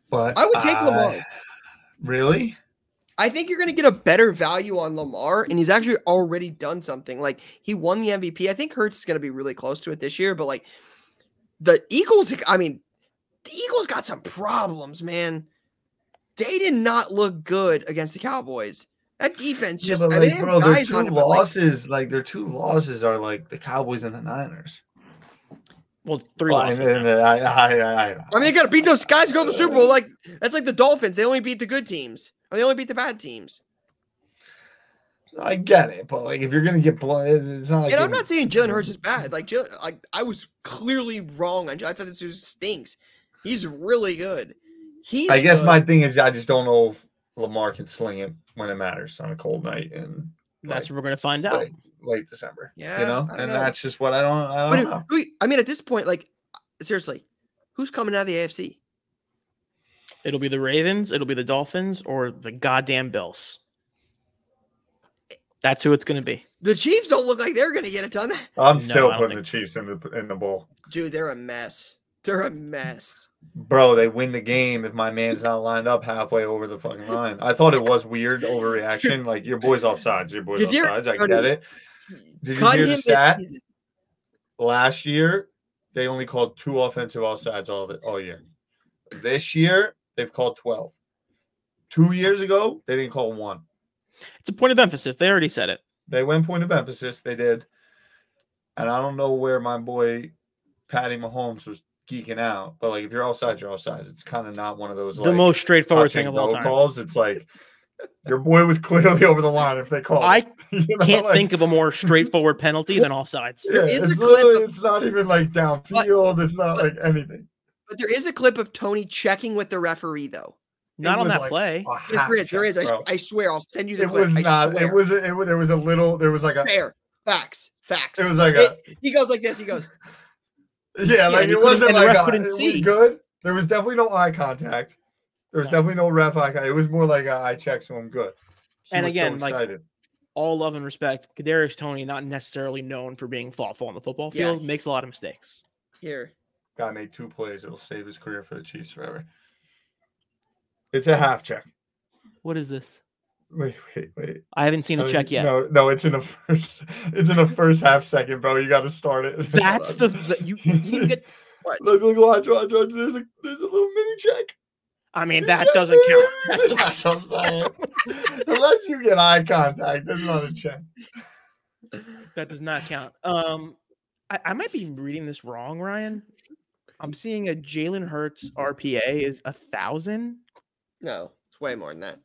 But I would take Lamar. Really? I think you're going to get a better value on Lamar, and he's actually already done something. Like, he won the MVP. I think Hurts is going to be really close to it this year, but, like, the Eagles got some themes, man. They did not look good against the Cowboys. That defense just, their two losses, their 2 losses are like the Cowboys and the Niners. Well, 3 losses. I mean, they got to beat those guys to go to the Super Bowl. Like, that's like the Dolphins. They only beat the good teams. Or they only beat the bad teams. I get it, but like if you're gonna get blown, it's not like. And I'm not saying Jalen Hurts is bad. Like, I was clearly wrong. I thought this dude stinks. He's really good. I guess my thing is I just don't know if Lamar can sling it when it matters on a cold night, and that's what we're gonna find out late December. Yeah, you know, and that's just what I don't know. I mean, at this point, like, seriously, who's coming out of the AFC? It'll be the Ravens, it'll be the Dolphins, or the goddamn Bills. That's who it's going to be. The Chiefs don't look like they're going to get it done. I'm No, still I don't putting the think Chiefs in the bowl. Dude, they're a mess. They're a mess. Bro, they win the game if my man's not lined up halfway over the fucking line. I thought it was weird overreaction. Like, your boy's offsides. Your boy's offsides. I get it. Did you hear the stat? Last year, they only called 2 offensive offsides all year. This year, they've called 12. 2 years ago, they didn't call 1. It's a point of emphasis. They already said it. They went point of emphasis. They did. And I don't know where my boy Patty Mahomes was geeking out, but like, if you're offsides, you're offsides. It's kind of not one of those the most straightforward thing of all time. Calls. It's like your boy was clearly over the line if they called. I can't think of a more straightforward penalty than offsides. Yeah, it's not even like downfield. It's not like anything. But there is a clip of Tony checking with the referee, though. Not on that play. Yes, there is. I swear. I'll send you the clip. It was not. It was. There was a little. There was like a fair facts. It was like he goes like this. He goes. Yeah, like it wasn't like it was see. good. There was definitely no eye contact. There was definitely no ref eye contact. It was more like I checked, so I'm good. And again, like, all love and respect, Kadarius Toney, not necessarily known for being thoughtful on the football field, makes a lot of mistakes. Here, guy made 2 plays. It'll save his career for the Chiefs forever. It's a half check. What is this? Wait. I haven't seen the check yet. No, it's in the first. It's in the first half second, bro. You got to start it. That's you can get. What? Look, watch. There's a little mini check. I mean, that doesn't count. That's what I'm saying. Unless you get eye contact, that's not a check. That does not count. I might be reading this wrong, Ryan. I'm seeing a Jalen Hurts RPA is 1,000. No, it's way more than that.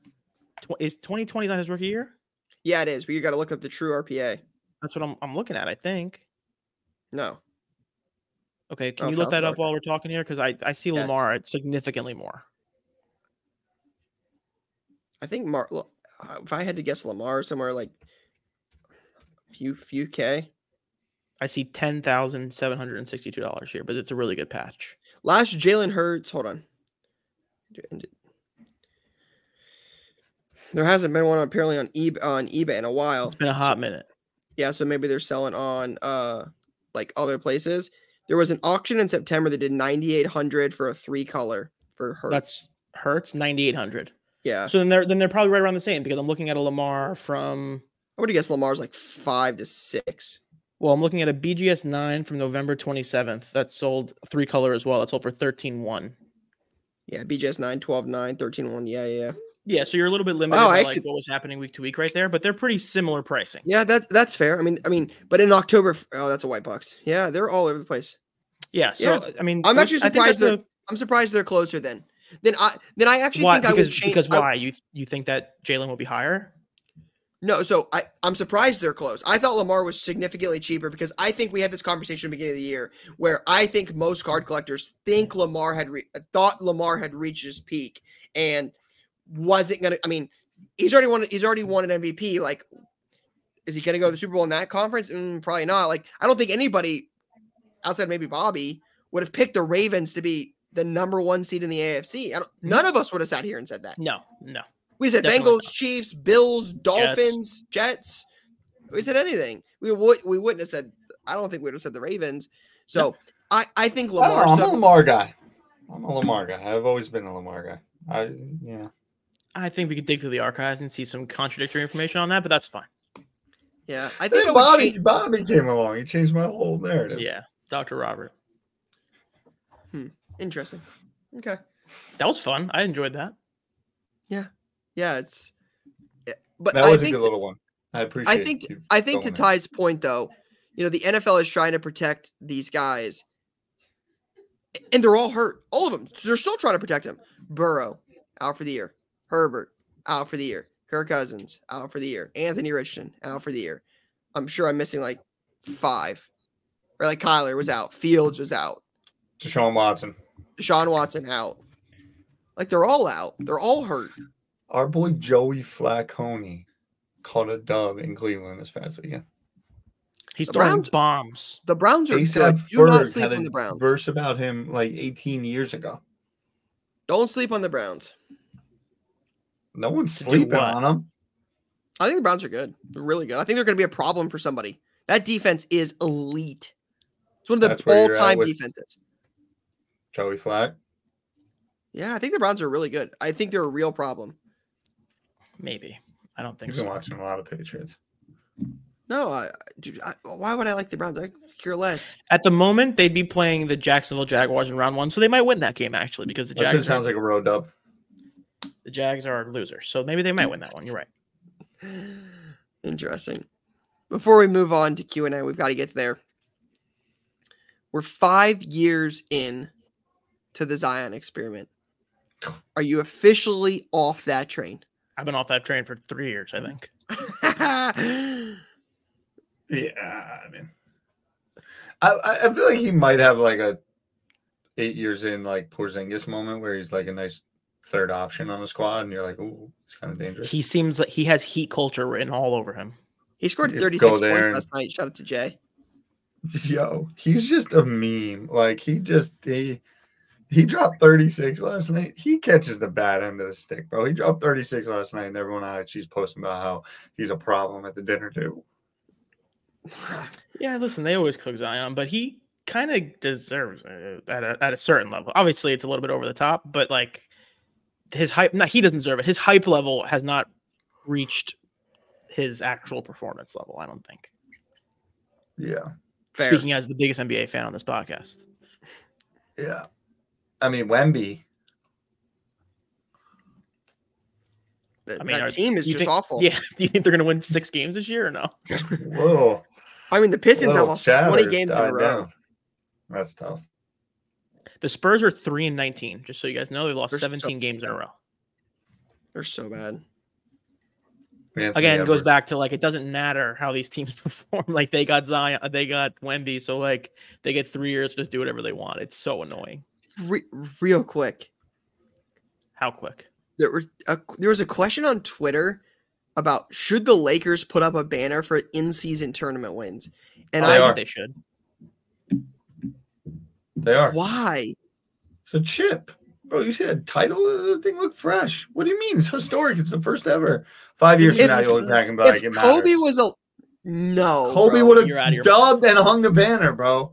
Is 2020 not his rookie year? Yeah, it is. But you got to look up the true RPA. That's what I'm looking at. I think. No. Okay, can you look that up while we're talking here? Because I see Lamar at significantly more. I think if I had to guess, Lamar somewhere like few K. I see $10,762 here, but it's a really good patch. Last Jalen Hurts, hold on. There hasn't been one apparently on eBay in a while. It's been a hot minute. Yeah, so maybe they're selling on like other places. There was an auction in September that did $9,800 for a 3-color for Hurts. That's Hurts, $9,800. Yeah. So then they're probably right around the same because I'm looking at a Lamar from. I would guess Lamar's like 5 to 6. Well, I'm looking at a BGS 9 from November 27th. That sold 3-color as well. That sold for $13,100. Yeah, BGS 9, 12.9, 13.1. Yeah. Yeah, so you're a little bit limited by like what was happening week to week right there, but they're pretty similar pricing. Yeah, that's fair. I mean, but in October, that's a white box. Yeah, they're all over the place. Yeah, so I mean, I'm actually surprised. I'm surprised they're closer then. Then I actually think I would change. Because why? You think that Jalen will be higher? No, so I'm surprised they're close. I thought Lamar was significantly cheaper because I think we had this conversation at the beginning of the year where I think most card collectors think thought Lamar had reached his peak and wasn't gonna. I mean, he's already won an MVP. Like, is he gonna go to the Super Bowl in that conference? Probably not. Like, I don't think anybody outside maybe Bobby would have picked the Ravens to be the number 1 seed in the AFC. None of us would have sat here and said that. No. We said Definitely Bengals, not. Chiefs, Bills, Dolphins, Jets. We said anything. We wouldn't have said. I don't think we would have said the Ravens. So I think Lamar. I'm a Lamar guy. I've always been a Lamar guy. I think we could dig through the archives and see some contradictory information on that, but that's fine. Yeah, I think Bobby came along. He changed my whole narrative. Yeah, Dr. Robert. Interesting. Okay. That was fun. I enjoyed that. Yeah, but that was a good little one. I appreciate it. I think to Ty's point though, the NFL is trying to protect these guys. And they're all hurt. All of them. They're still trying to protect them. Burrow, out for the year. Herbert, out for the year. Kirk Cousins, out for the year. Anthony Richardson, out for the year. I'm sure I'm missing like 5. Or like Kyler was out. Fields was out. Deshaun Watson out. Like they're all out. They're all hurt. Our boy Joey Flacco caught a dub in Cleveland this past weekend. He's throwing bombs. The Browns are A$AP good. Do not Ferg sleep had on a the Browns. verse about him like 18 years ago. Don't sleep on the Browns. No one's sleeping on them. I think the Browns are good. They're really good. I think they're going to be a problem for somebody. That defense is elite. It's one of the all-time defenses. Joey Flacco? Yeah, I think the Browns are really good. I think they're a real problem. Maybe. I don't think You've been watching a lot of Patriots. No, why would I like the Browns? I care less. At the moment, they'd be playing the Jacksonville Jaguars in round 1, so they might win that game, actually, because the Jags sounds like a road dub. The Jags are losers, so maybe they might win that one. You're right. Interesting. Before we move on to Q&A, we've got to get there. We're 5 years in to the Zion experiment. Are you officially off that train? I've been off that train for 3 years, I think. Yeah, I mean, I feel like he might have like a 8 years in like Porzingis moment where he's like a nice third option on the squad, and you're like, ooh, it's kind of dangerous. He seems like he has heat culture written all over him. He scored 36 points last night. Shout out to Jay. Yo, he's just a meme. Like he dropped 36 last night. He catches the bad end of the stick, bro. He dropped 36 last night, and everyone on she's posting about how he's a problem at the dinner table. Yeah, listen, they always cook Zion, but he kind of deserves it at a certain level. Obviously, it's a little bit over the top, but like his hype, he doesn't deserve it. His hype level has not reached his actual performance level, I don't think. Yeah. Fair. Speaking as the biggest NBA fan on this podcast. Yeah. I mean, Wemby. That team is just awful. Yeah. Do you think they're going to win 6 games this year or no? Whoa. I mean, the Pistons have lost 20 games in a row. Down. That's tough. The Spurs are 3-19. Just so you guys know, they've lost 17 games in a row. They're so bad. Again, it goes back to like it doesn't matter how these teams perform. Like they got Zion, they got Wemby, so like they get 3 years to just do whatever they want. It's so annoying. Real quick. How quick? There was a question on Twitter about should the Lakers put up a banner for in-season tournament wins, and I think they should. They are. Why? It's a chip. Bro, you see that title? The thing looked fresh. What do you mean? It's historic. It's the first ever. 5 years from now, you'll look back and be like, it matters. Kobe was Kobe would have dubbed and hung the banner, bro.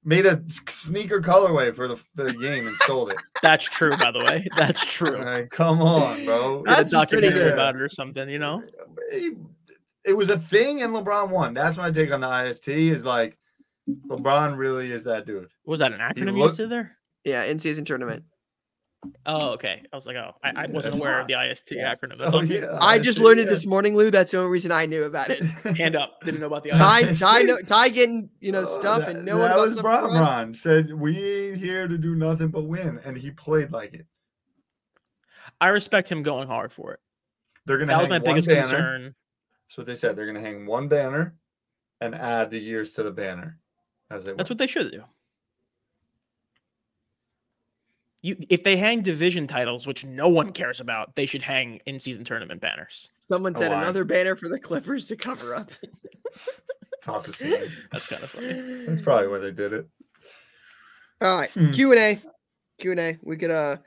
Made a sneaker colorway for the game and sold it. That's true, by the way. That's true. Right, come on, bro. That's a documentary about it or something, you know? It was a thing and LeBron won. That's my take on the IST is like, LeBron really is that dude. Was that an acronym you said there? Yeah, in-season tournament. Oh, okay. I was like, I wasn't aware of the IST acronym. Oh, yeah. I just learned it this morning, Lou. That's the only reason I knew about it. Hand up. Didn't know about the IST. Ty getting, stuff and knowing about stuff. That was Bron said, we ain't here to do nothing but win. And he played like it. I respect him going hard for it. They're going to hang one banner. That was my biggest concern. So they said they're going to hang one banner and add the years to the banner. That's what they should do. If they hang division titles, which no one cares about, they should hang in-season tournament banners. Someone said another banner for the Clippers to cover up. Tough to see. That's kind of funny. That's probably why they did it. All right, Q&A. We could a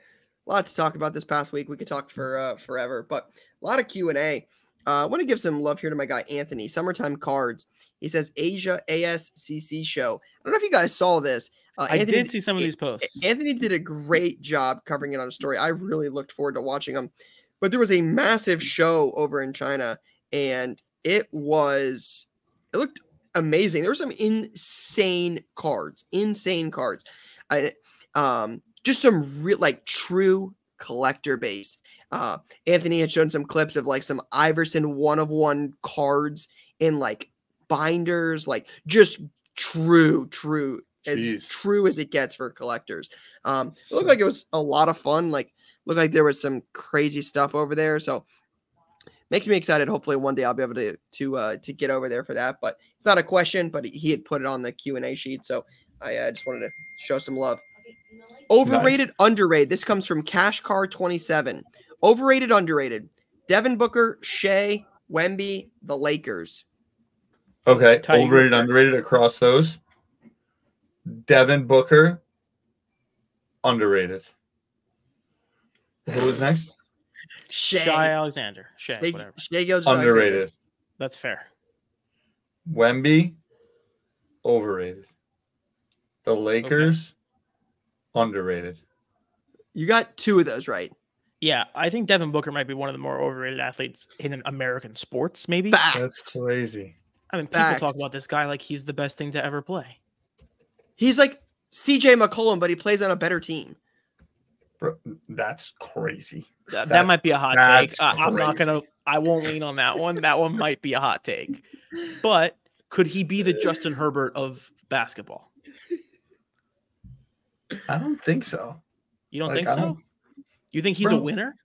lot to talk about this past week. We could talk for forever, but a lot of Q&A. I want to give some love here to my guy Anthony. Summertime Cards. He says Asia ASCC show. I don't know if you guys saw this. I did see some of these posts. Anthony did a great job covering it on a story. I really looked forward to watching them. But there was a massive show over in China, and it looked amazing. There were some insane cards. Just some real, true collector base. Anthony had shown some clips of some Iverson 1-of-1 cards in binders, just true. As true as it gets for collectors. It looked like it was a lot of fun. Looked like there was some crazy stuff over there. So makes me excited. Hopefully one day I'll be able to get over there for that. But it's not a question, but he had put it on the Q&A sheet. So I just wanted to show some love. Overrated, underrated. This comes from CashCar27. Overrated, underrated. Devin Booker, Shai, Wemby, the Lakers. Okay. Overrated, underrated across those. Devin Booker, underrated. Who was next? Shai Alexander. Shai, whatever. Shai Gilgeous Underrated. That's fair. Wemby, overrated. The Lakers, underrated. You got two of those right. Yeah, I think Devin Booker might be one of the more overrated athletes in American sports, maybe. Facts. That's crazy. I mean, people talk about this guy like he's the best thing to ever play. He's like CJ McCollum, but he plays on a better team. Bro, that's crazy. That might be a hot take. I'm not gonna. I won't lean on that one. That one might be a hot take. But could he be the Justin Herbert of basketball? I don't think so. You don't think so? You think he's a winner?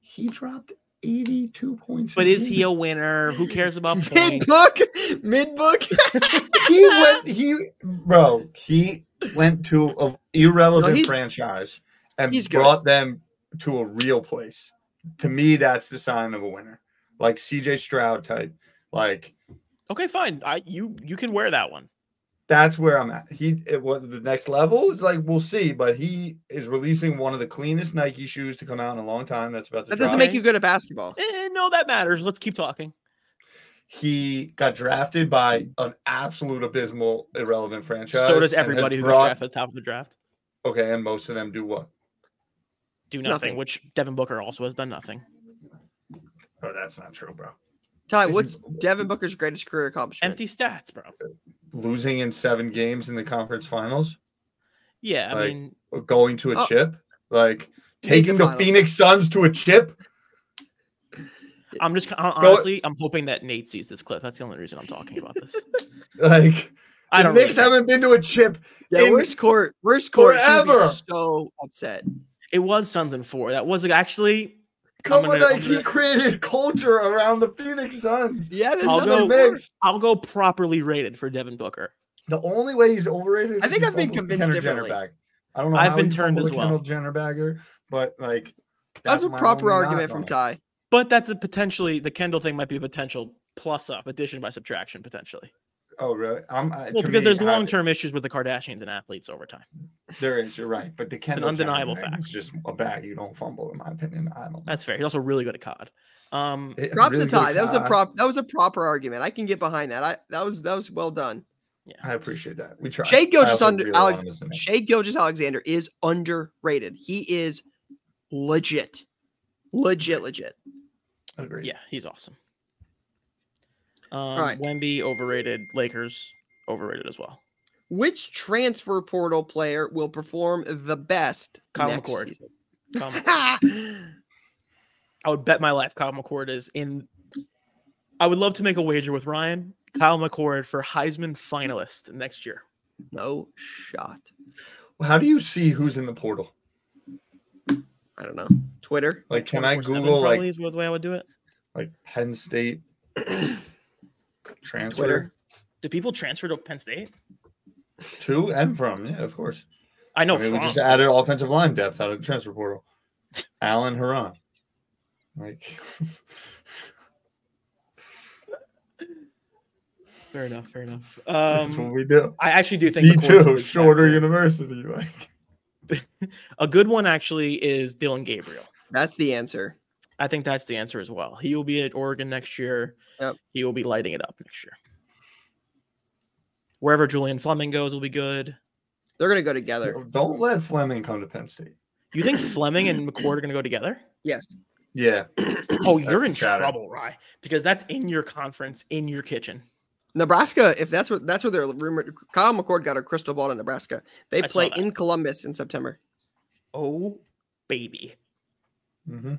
He dropped 82 points. But is he a winner? Who cares about points? Mid-book? He went to an irrelevant franchise and brought them to a real place. To me, that's the sign of a winner. Like CJ Stroud type. Like, okay, fine. You can wear that one. That's where I'm at. What the next level is like, we'll see. But he is releasing one of the cleanest Nike shoes to come out in a long time. That's about to That doesn't make you good at basketball. No, that matters. Let's keep talking. He got drafted by an absolute abysmal, irrelevant franchise. So does everybody who got drafted at the top of the draft. Okay, and most of them do what? Do nothing. Which Devin Booker also has done nothing. Oh, that's not true, bro. Ty, what's Devin Booker's greatest career accomplishment? Empty stats, bro. Losing in 7 games in the conference finals. Yeah, I mean, going to a chip, like taking the Phoenix Suns to a chip. I'm just honestly, I'm hoping that Nate sees this clip. That's the only reason I'm talking about this. Like, I don't. Knicks haven't been to a chip. Yeah, worst court forever. So upset. It was Suns in 4. That was actually. He created culture around the Phoenix Suns. Yeah, I'll go properly rated for Devin Booker. The only way he's overrated. I think I've been convinced differently. I don't know. I've been turned as well. Kendall Jenner bagger, but like that's a proper argument from Ty. But that's the Kendall thing might be a potential plus up, addition by subtraction potentially. Oh, really? Because there's long-term issues with the Kardashians and athletes over time. There is. You're right. But the Kendall Jenner undeniable fact. It's just a bag you don't fumble, in my opinion. I don't know. That's fair. He's also really good at COD. Props to Ty. That was a proper argument. I can get behind that. That was well done. Yeah, I appreciate that. We tried. Shai Gilgeous Alexander is underrated. He is legit. Agreed. Yeah, he's awesome. All right. Wemby overrated. Lakers overrated as well. Which transfer portal player will perform the best? Kyle McCord. I would bet my life Kyle McCord is in. I would love to make a wager with Ryan. Kyle McCord for Heisman finalist next year. No shot. How do you see who's in the portal? I don't know. Twitter. Like, can I Google probably is the way I would do it? Like Penn State transfer. Twitter. Do people transfer to Penn State? To and from, yeah, of course. I know. We just added offensive line depth out of the transfer portal. Allen Huron. Like, fair enough. That's what we do. I actually do think D2 shorter university. Like, a good one actually is Dylan Gabriel. That's the answer. I think that's the answer as well. He will be at Oregon next year. Yep. He will be lighting it up next year. Wherever Julian Fleming goes will be good. They're going to go together. Don't let Fleming come to Penn State. You think Fleming and McCord are going to go together? Yes. Yeah. Oh, you're in trouble, Rye, because that's in your conference, in your kitchen. Nebraska, if that's what they're rumored. Kyle McCord got a crystal ball to Nebraska. They play in Columbus in September. Oh, baby. Mm-hmm.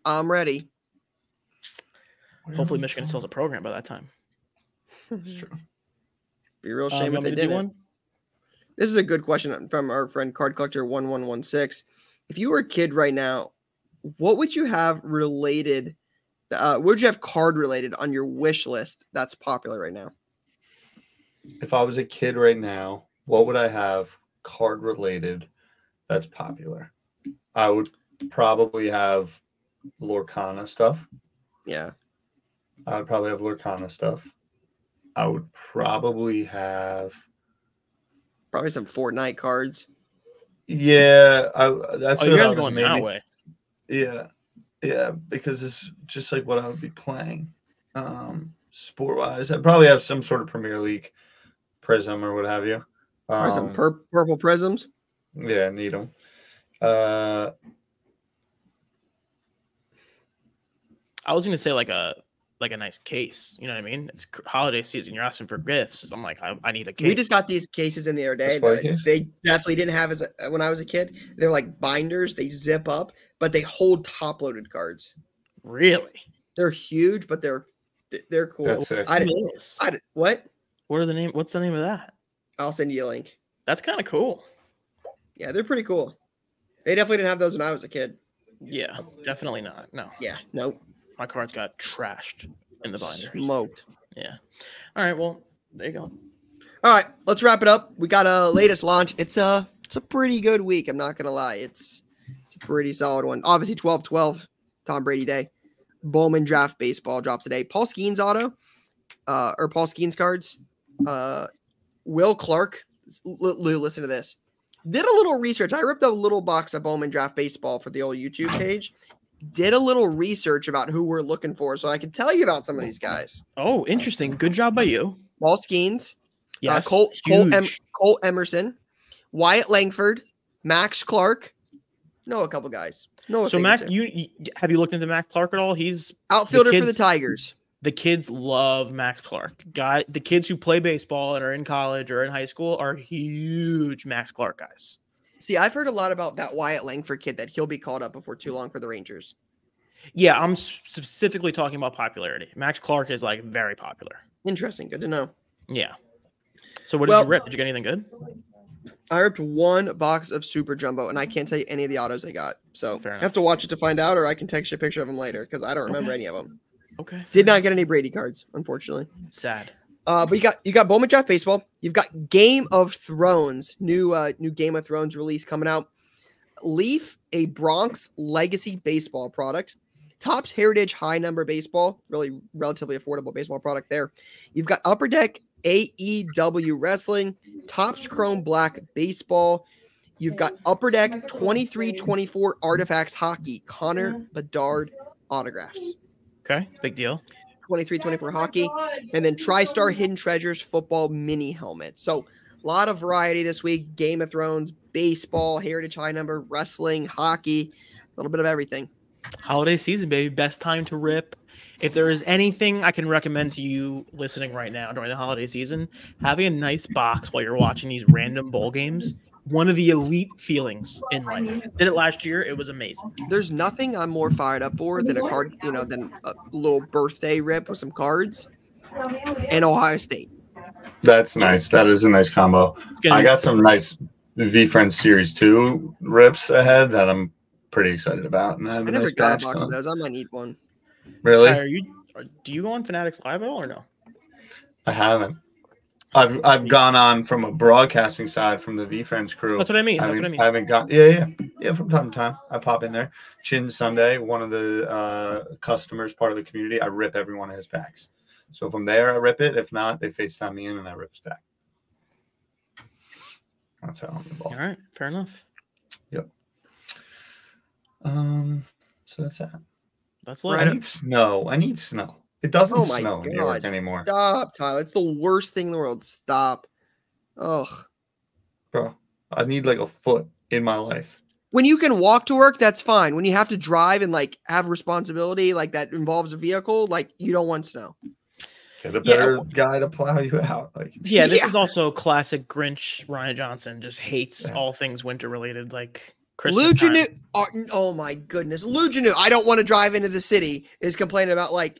I'm ready. Hopefully Michigan sells a program by that time. That's true. Be a real shame if they didn't. This is a good question from our friend Card Collector 1116. If you were a kid right now, what would you have related? Would you have card related on your wish list that's popular right now? If I was a kid right now, what would I have card related that's popular? I would probably have Lorcana stuff. Yeah. I would probably have Lorcana stuff. I would probably have some Fortnite cards. Yeah, that's Oh, what you guys I are was going maybe. that way. Yeah, because it's just like what I would be playing. Sport-wise, I'd probably have some sort of Premier League prism or what have you. Some purple prisms. Yeah, need them. I was gonna say like a nice case. You know what I mean? It's holiday season. You're asking for gifts. I'm like, I need a case. We just got these cases in the other day that they definitely didn't have when I was a kid. They're like binders. They zip up, but they hold top-loaded cards. Really? They're huge, but they're cool. That's sick. What? What's the name of that? I'll send you a link. That's kind of cool. Yeah, they're pretty cool. They definitely didn't have those when I was a kid. Yeah, definitely not. No. Yeah, nope. My cards got trashed in the binder. Smoked. Yeah. All right. Well, there you go. All right, let's wrap it up. We got a latest launch. It's a pretty good week. I'm not gonna lie. It's a pretty solid one. Obviously, 12/12, Tom Brady Day. Bowman Draft Baseball drops today. Paul Skeens auto, or Paul Skeens cards. Will Clark. Lou, listen to this. Did a little research. I ripped a little box of Bowman Draft Baseball for the old YouTube page. Did a little research about who we're looking for, so I can tell you about some of these guys. Oh, interesting. Good job by you. Paul Skeens. Yes. Cole Emerson. Wyatt Langford. Max Clark. Know a couple guys. So Mac, you have you looked into Max Clark at all? He's outfielder for the Tigers. The kids love Max Clark. The kids who play baseball and are in college or in high school are huge Max Clark guys. See, I've heard a lot about that Wyatt Langford kid, that he'll be called up before too long for the Rangers. Yeah, I'm specifically talking about popularity. Max Clark is like very popular. Interesting. Good to know. Yeah. So what did you rip? Did you get anything good? I ripped one box of Super Jumbo, and I can't tell you any of the autos I got. So I have to watch it to find out, or I can text you a picture of them later because I don't remember any of them. Okay. Did not get any Brady cards, unfortunately. Sad. But you got Bowman Draft Baseball. You've got Game of Thrones, new Game of Thrones release coming out. Leaf, a Bronx Legacy baseball product. Topps Heritage High Number Baseball, really relatively affordable baseball product there. You've got Upper Deck AEW Wrestling, Topps Chrome Black Baseball. You've got Upper Deck 23-24 Artifacts Hockey, Connor Bedard autographs. Okay, big deal. 23-24 hockey, and then TriStar Hidden Treasures football mini helmet. So a lot of variety this week. Game of Thrones, baseball, Heritage High Number, wrestling, hockey, a little bit of everything. Holiday season, baby. Best time to rip. If there is anything I can recommend to you listening right now during the holiday season, having a nice box while you're watching these random bowl games, one of the elite feelings in life. Did it last year. It was amazing. There's nothing I'm more fired up for than than a little birthday rip with some cards and Ohio State. That's nice. That is a nice combo. I got some nice V-Friends Series 2 rips ahead that I'm pretty excited about. And I never got a box of those. I might need one. Really? Ty, do you go on Fanatics Live at all or no? I haven't. I've gone on from a broadcasting side from the V-Friends crew. That's what I mean. I haven't gone. Yeah. From time to time, I pop in there. Chin Sunday, one of the customers, part of the community. I rip every one of his packs. So if I'm there, I rip it. If not, they FaceTime me in and I rip his pack. That's how I'm involved. All right, fair enough. Yep. So that's that. That's I need snow. It doesn't snow in New York anymore. Stop, Tyler. It's the worst thing in the world. Stop. Ugh. Bro, I need like a foot in my life. When you can walk to work, that's fine. When you have to drive and like have responsibility like that involves a vehicle, like you don't want snow. Get a better guy to plow you out. Like this is also classic Grinch. Ryan Johnson just hates all things winter related, like Christmas time. Oh my goodness. Lou Janu, I don't want to drive into the city, is complaining about like,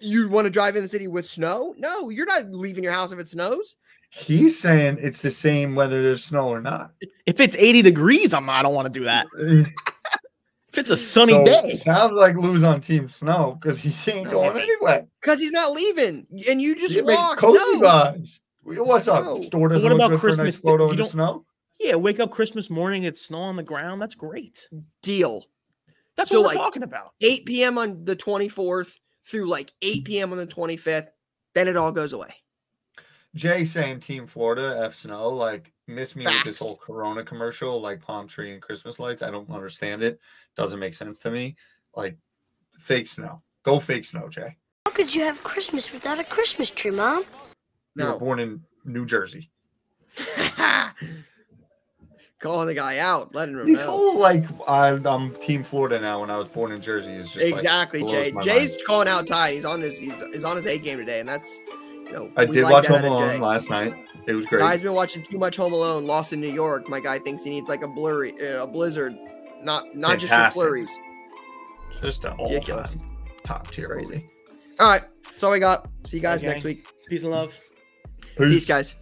you want to drive in the city with snow? No, you're not leaving your house if it snows. He's saying it's the same whether there's snow or not. If it's 80 degrees, I don't want to do that. If it's a sunny day. It sounds like Lou's on Team Snow because he ain't going anyway. Because he's not leaving. And you just walk. Cozy vibes. What's up? No. Store doesn't look good for a nice photo in the snow? Yeah, wake up Christmas morning, it's snow on the ground. That's great. Deal. That's what we're talking about. 8 p.m. on the 24th through like 8 p.m. on the 25th. Then it all goes away. Jay saying Team Florida, F snow. Like, miss me with this whole Corona commercial, like palm tree and Christmas lights. I don't understand it. Doesn't make sense to me. Like fake snow. Go fake snow, Jay. How could you have Christmas without a Christmas tree, Mom? You were born in New Jersey. Calling the guy out, letting him These know. whole like I'm Team Florida now. When I was born in Jersey, is just exactly, like, Jay. blows my Jay's mind. calling out Ty. He's on his A game today, and that's I we did like watch that Home out of Alone Jay. last night. It was great. Guy's been watching too much Home Alone. Lost in New York. My guy thinks he needs like a blizzard, not just your Fantastic. flurries. Just an Ridiculous. all-time top tier Crazy. movie. All right, that's all we got. See you guys Okay. next week. Peace and love. Peace, guys.